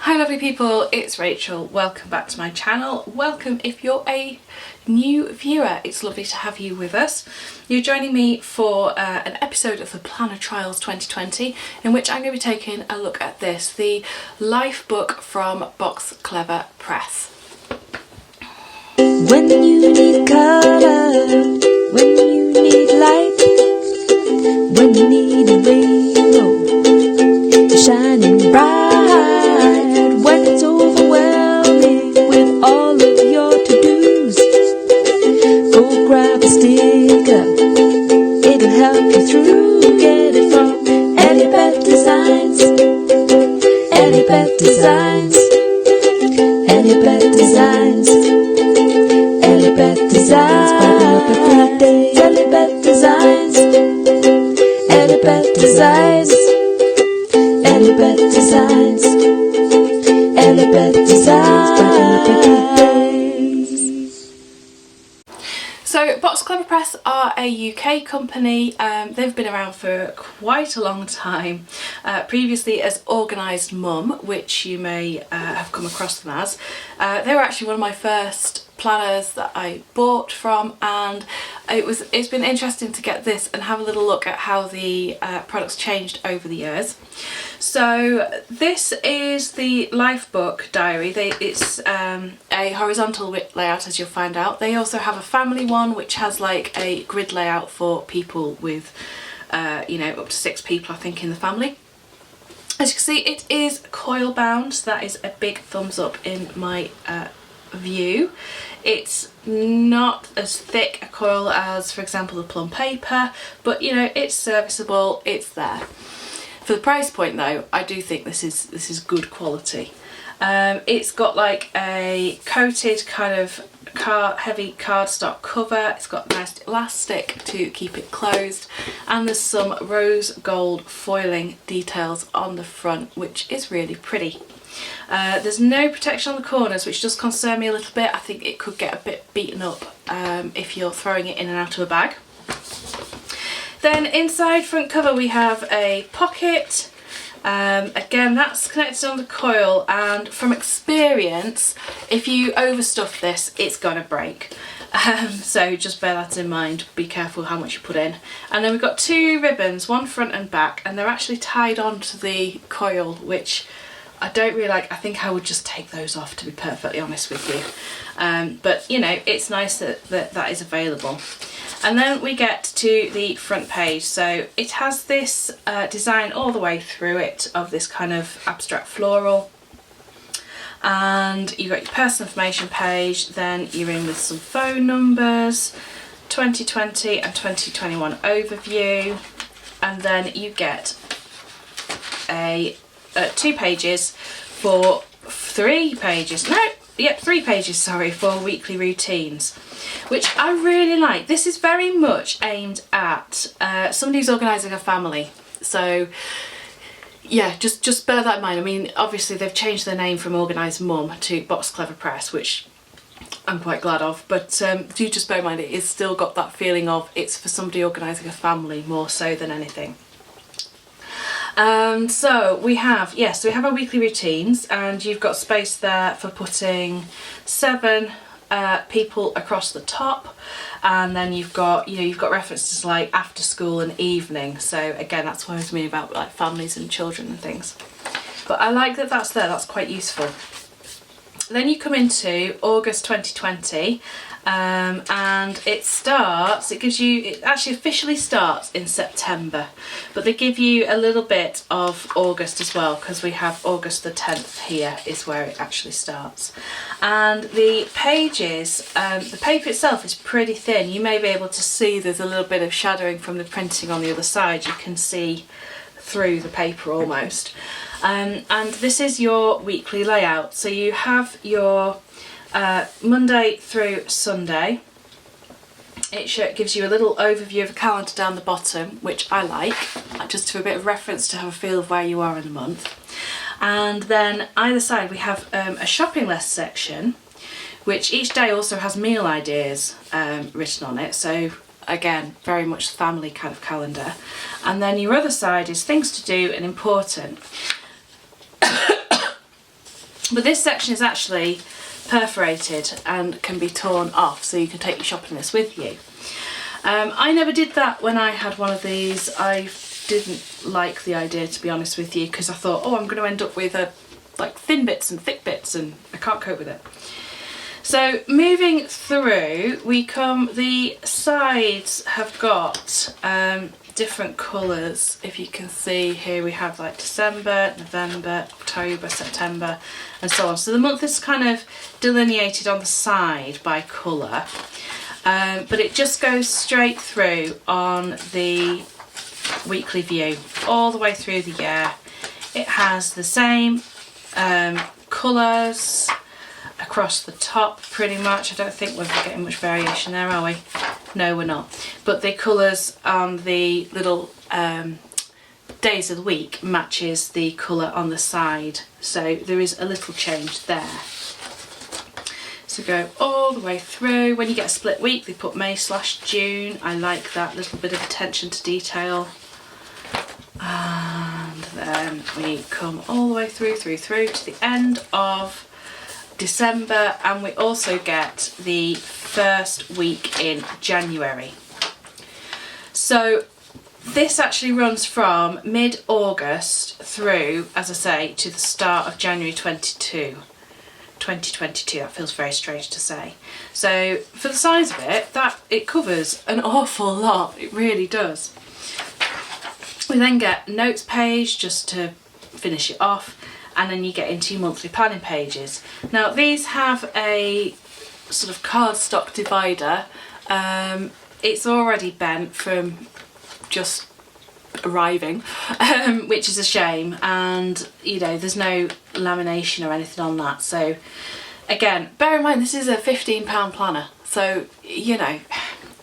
Hi lovely people, it's Rachel. Welcome back to my channel. Welcome if you're a new viewer. It's lovely to have you with us. You're joining me for an episode of the Planner Trials 2020 in which I'm going to be taking a look at this, the Life book from Boxclever Press. When you need colour, when you need light, when you need a rainbow shining bright, when it's overwhelming with all of your to-dos, go grab a sticker, it'll help you through. Get it from ELLIEBETHDESIGNS, ELLIEBETHDESIGNS, ELLIEBETHDESIGNS. ELLIEBETHDESIGNS, brighten up every day. ELLIEBETHDESIGNS, ELLIEBETHDESIGNS, ELLIEBETHDESIGNS, ELLIEBETHDESIGNS, brighten up every day. So Boxclever Press are a UK company. They've been around for quite a long time. Previously as Organised Mum, which you may have come across them as. They were actually one of my first planners that I bought from, and it's been interesting to get this and have a little look at how the products changed over the years. So this is the Life book diary. It's a horizontal layout, as you'll find out. They also have a family one which has like a grid layout for people with you know, up to 6 people I think in the family. As you can see, it is coil bound, so that is a big thumbs up in my view. It's not as thick a coil as, for example, the plum paper, but you know, it's serviceable, it's there. For the price point though, I do think this is good quality. It's got like a coated kind of heavy cardstock cover. It's got nice elastic to keep it closed, and there's some rose gold foiling details on the front, which is really pretty. There's no protection on the corners, which does concern me a little bit. I think it could get a bit beaten up if you're throwing it in and out of a bag. Then inside front cover we have a pocket. Again, that's connected on the coil, and from experience, if you overstuff this, it's gonna break. So just bear that in mind, be careful how much you put in. And then we've got 2 ribbons, one front and back, and they're actually tied onto the coil, which I don't really like. I think I would just take those off, to be perfectly honest with you. But you know, it's nice that is available. And then we get to the front page. So it has this design all the way through it of this kind of abstract floral. And you've got your personal information page, then you're in with some phone numbers, 2020 and 2021 overview, and then you get a 2 pages for 3 pages, no, 3 pages, sorry, for weekly routines, which I really like. This is very much aimed at somebody who's organising a family. So yeah, just bear that in mind. I mean, obviously they've changed their name from Organised Mum to Boxclever Press, which I'm quite glad of, but do just bear in mind it is still got that feeling of it's for somebody organising a family more so than anything. So we have, yes, so we have our weekly routines, and you've got space there for putting 7 people across the top, and then you've got, you know, you've got references like after school and evening. So again, that's what I was meaning about like families and children and things. But I like that that's there, that's quite useful. Then you come into August 2020, and it actually officially starts in September, but they give you a little bit of August as well, because we have August the 10th here is where it actually starts. And the pages, the paper itself is pretty thin. You may be able to see there's a little bit of shadowing from the printing on the other side. You can see through the paper almost. And this is your weekly layout. So you have your Monday through Sunday. It gives you a little overview of a calendar down the bottom, which I like, just for a bit of reference to have a feel of where you are in the month. And then either side we have a shopping list section, which each day also has meal ideas written on it. So again, very much family kind of calendar. And then your other side is things to do and important. But this section is actually perforated and can be torn off, so you can take your shopping list with you. I never did that when I had one of these. I didn't like the idea, to be honest with you, because I thought, oh, I'm going to end up with like thin bits and thick bits, and I can't cope with it. So moving through, the sides have got different colours. If you can see here, we have like December, November, October, September, and so on. So the month is kind of delineated on the side by colour, but it just goes straight through on the weekly view all the way through the year. It has the same colours across the top pretty much. I don't think we're getting much variation there, are we? No, we're not. But the colours on the little days of the week matches the colour on the side, so there is a little change there. So go all the way through. When you get a split week, they put May/June. I like that little bit of attention to detail. And then we come all the way through to the end of December, and we also get the first week in January. So this actually runs from mid-August through, as I say, to the start of January 2022. That feels very strange to say. So for the size of it, it covers an awful lot. It really does. We then get a notes page just to finish it off, and then you get into your monthly planning pages. Now these have a sort of cardstock divider. It's already bent from just arriving, which is a shame, and you know, there's no lamination or anything on that. So again, bear in mind this is a £15 planner, so you know,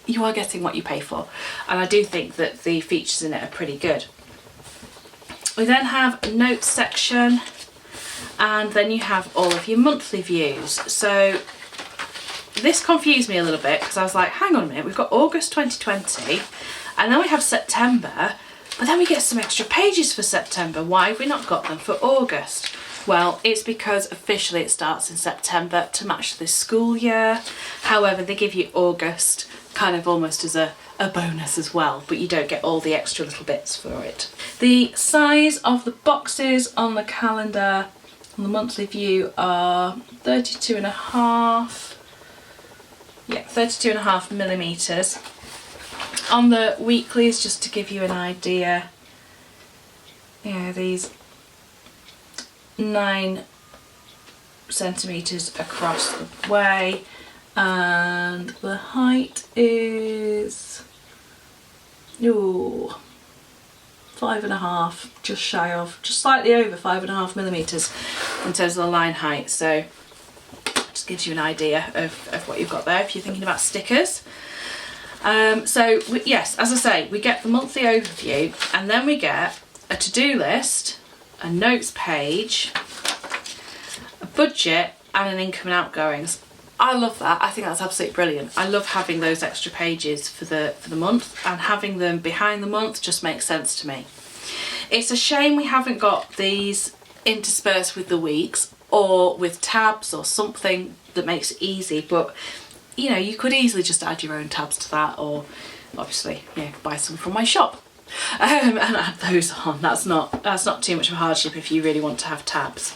you are getting what you pay for, and I do think that the features in it are pretty good. We then have a notes section, and then you have all of your monthly views. So this confused me a little bit, because I was like, hang on a minute, we've got August 2020, and then we have September, but then we get some extra pages for September. Why have we not got them for August? Well, it's because officially it starts in September to match this school year. However, they give you August kind of almost as a bonus as well, but you don't get all the extra little bits for it. The size of the boxes on the calendar on the monthly view are 32.5 millimeters. On the weeklies, just to give you an idea, yeah, these 9 centimeters across the way, and the height is 5.5, just slightly over 5.5 millimeters in terms of the line height. So just gives you an idea of what you've got there if you're thinking about stickers. Yes, as I say, we get the monthly overview, and then we get a to-do list, a notes page, a budget, and an income and outgoings. I love that. I think that's absolutely brilliant. I love having those extra pages for the month, and having them behind the month just makes sense to me. It's a shame we haven't got these interspersed with the weeks, or with tabs or something that makes it easy, but you know, you could easily just add your own tabs to that, or obviously, yeah, buy some from my shop and add those on. That's not too much of a hardship if you really want to have tabs.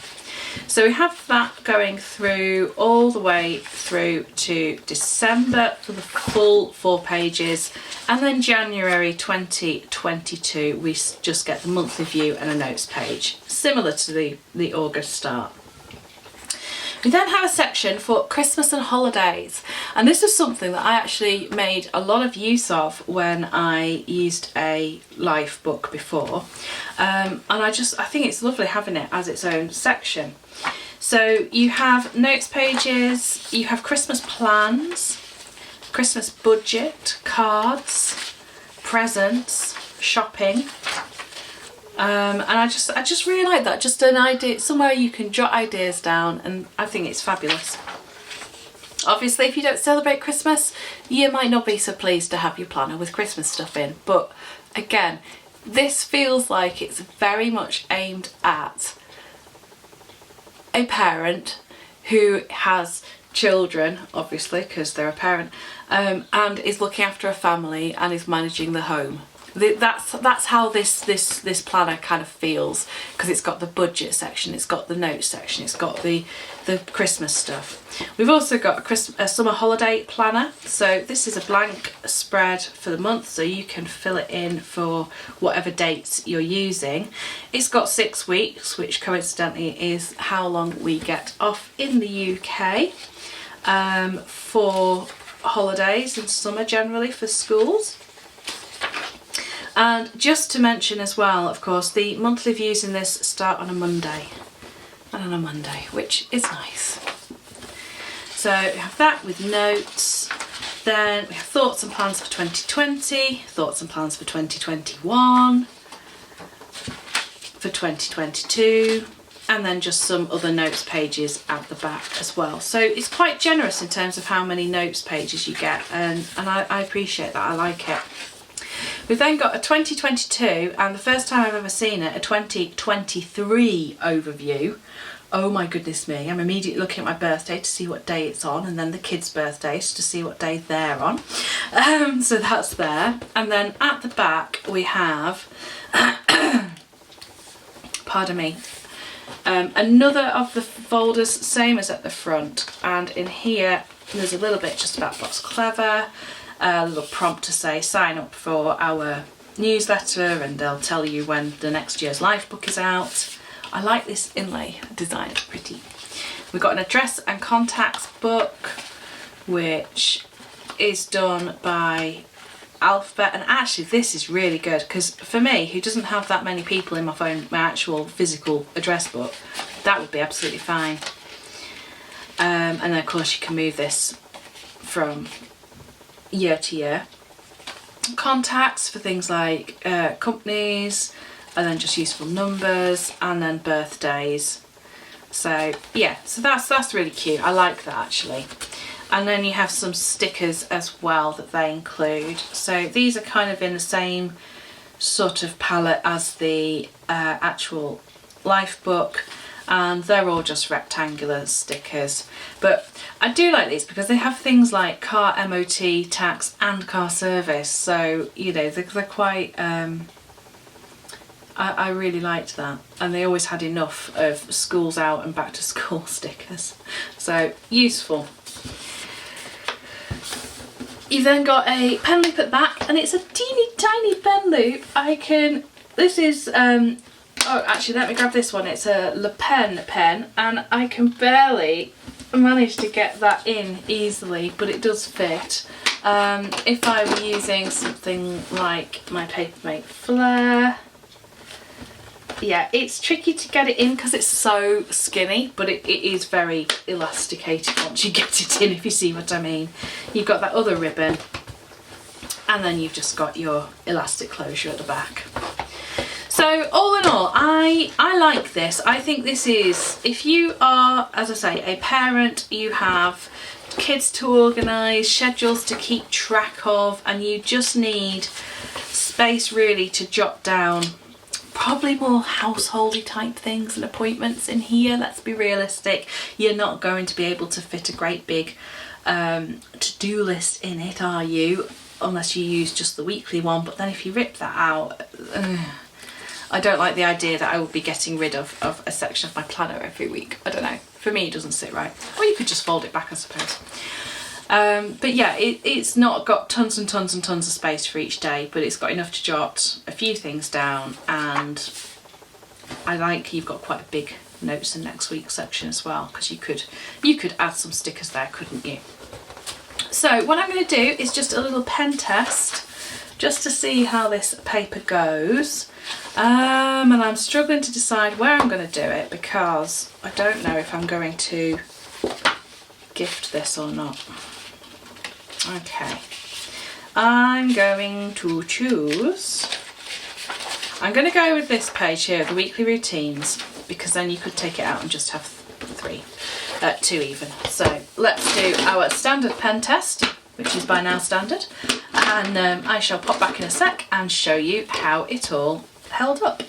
So we have that going through all the way through to December for the full 4 pages, and then January 2022 we just get the monthly view and a notes page, similar to the August start. We then have a section for Christmas and holidays, and this is something that I actually made a lot of use of when I used a life book before, and I think it's lovely having it as its own section. So you have notes pages, you have Christmas plans, Christmas budget, cards, presents, shopping. And I just really like that, just an idea, somewhere you can jot ideas down, and I think it's fabulous. Obviously, if you don't celebrate Christmas, you might not be so pleased to have your planner with Christmas stuff in, but again, this feels like it's very much aimed at a parent who has children, obviously because they're a parent, and is looking after a family and is managing the home. That's how this planner kind of feels, because it's got the budget section, it's got the notes section, it's got the Christmas stuff. We've also got a summer holiday planner, so this is a blank spread for the month, so you can fill it in for whatever dates you're using. It's got 6 weeks, which coincidentally is how long we get off in the UK for holidays in summer, generally for schools. And just to mention as well, of course, the monthly views in this start on a Monday, which is nice. So we have that with notes, then we have thoughts and plans for 2020, thoughts and plans for 2021, for 2022, and then just some other notes pages at the back as well. So it's quite generous in terms of how many notes pages you get, and I appreciate that, I like it. We've then got a 2022, and the first time I've ever seen it, a 2023 overview. Oh my goodness me, I'm immediately looking at my birthday to see what day it's on, and then the kids' birthdays to see what day they're on. So that's there. And then at the back we have, pardon me, another of the folders, same as at the front. And in here there's a little bit just about Boxclever, a little prompt to say sign up for our newsletter and they'll tell you when the next year's life book is out. I like this inlay design, it's pretty. We've got an address and contacts book, which is done by Alphabet, and actually this is really good because for me, who doesn't have that many people in my phone, my actual physical address book, that would be absolutely fine. And then of course you can move this from year to year. Contacts for things like companies, and then just useful numbers, and then birthdays. So yeah, so that's really cute. I like that actually. And then you have some stickers as well that they include. So these are kind of in the same sort of palette as the actual life book, and they're all just rectangular stickers. But I do like these because they have things like car MOT, tax and car service, so you know they're quite I really liked that, and they always had enough of schools out and back to school stickers, so useful. You've then got a pen loop at the back, and it's a teeny tiny pen loop. This is oh, actually, let me grab this one. It's a Le Pen pen, and I can barely manage to get that in easily, but it does fit. If I were using something like my Papermate Flare, yeah, it's tricky to get it in because it's so skinny, but it is very elasticated once you get it in, if you see what I mean. You've got that other ribbon, and then you've just got your elastic closure at the back. So all in all, I like this. I think this is, if you are, as I say, a parent, you have kids to organise, schedules to keep track of, and you just need space really to jot down probably more householdy type things and appointments in here. Let's be realistic, you're not going to be able to fit a great big to-do list in it, are you? Unless you use just the weekly one, but then if you rip that out, I don't like the idea that I would be getting rid of a section of my planner every week. I don't know, for me it doesn't sit right. Or you could just fold it back, I suppose. But yeah, it's not got tons and tons and tons of space for each day, but it's got enough to jot a few things down, and I like you've got quite a big notes and next week section as well, because you could add some stickers there, couldn't you? So what I'm going to do is just a little pen test, just to see how this paper goes. And I'm struggling to decide where I'm going to do it, because I don't know if I'm going to gift this or not. Okay, I'm going to choose, I'm going to go with this page here, the weekly routines, because then you could take it out and just have two even. So let's do our standard pen test, which is by now standard, and I shall pop back in a sec and show you how it all held up.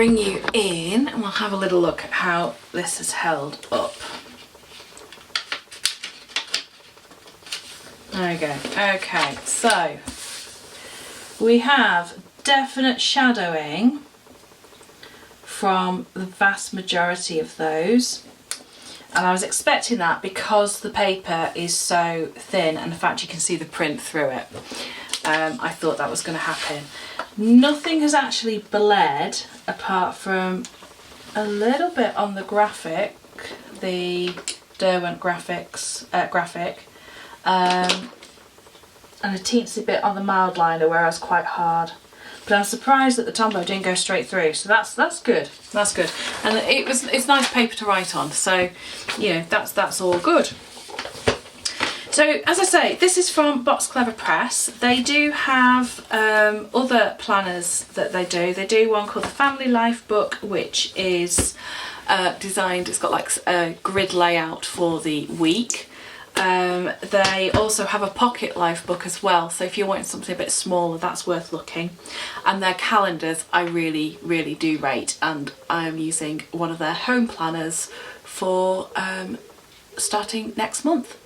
bring you in and we'll have a little look at how this is held up. There we go. Okay, so we have definite shadowing from the vast majority of those, and I was expecting that because the paper is so thin and in fact you can see the print through it. I thought that was going to happen. Nothing has actually bled apart from a little bit on the graphic, the Derwent graphic, and a teensy bit on the mild liner where I was quite hard. But I'm surprised that the Tombow didn't go straight through, so that's good. That's good. And it's nice paper to write on, so you know that's all good. So as I say, this is from Boxclever Press. They do have other planners that they do. They do one called the Family Life Book, which is designed, it's got like a grid layout for the week. They also have a pocket life book as well, so if you're wanting something a bit smaller, that's worth looking. And their calendars I really do rate, and I'm using one of their home planners for starting next month.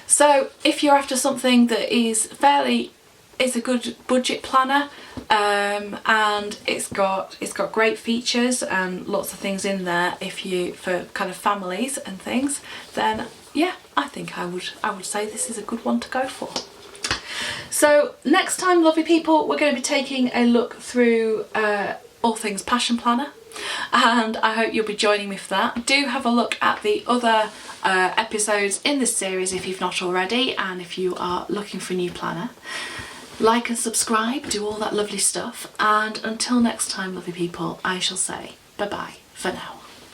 So if you're after something that is a good budget planner, and it's got great features and lots of things in there for kind of families and things, then yeah, I think I would say this is a good one to go for. So next time, lovely people, we're going to be taking a look through all things Passion Planner, and I hope you'll be joining me for that. Do have a look at the other episodes in this series if you've not already, and if you are looking for a new planner, like and subscribe, do all that lovely stuff, and until next time, lovely people, I shall say bye bye for now.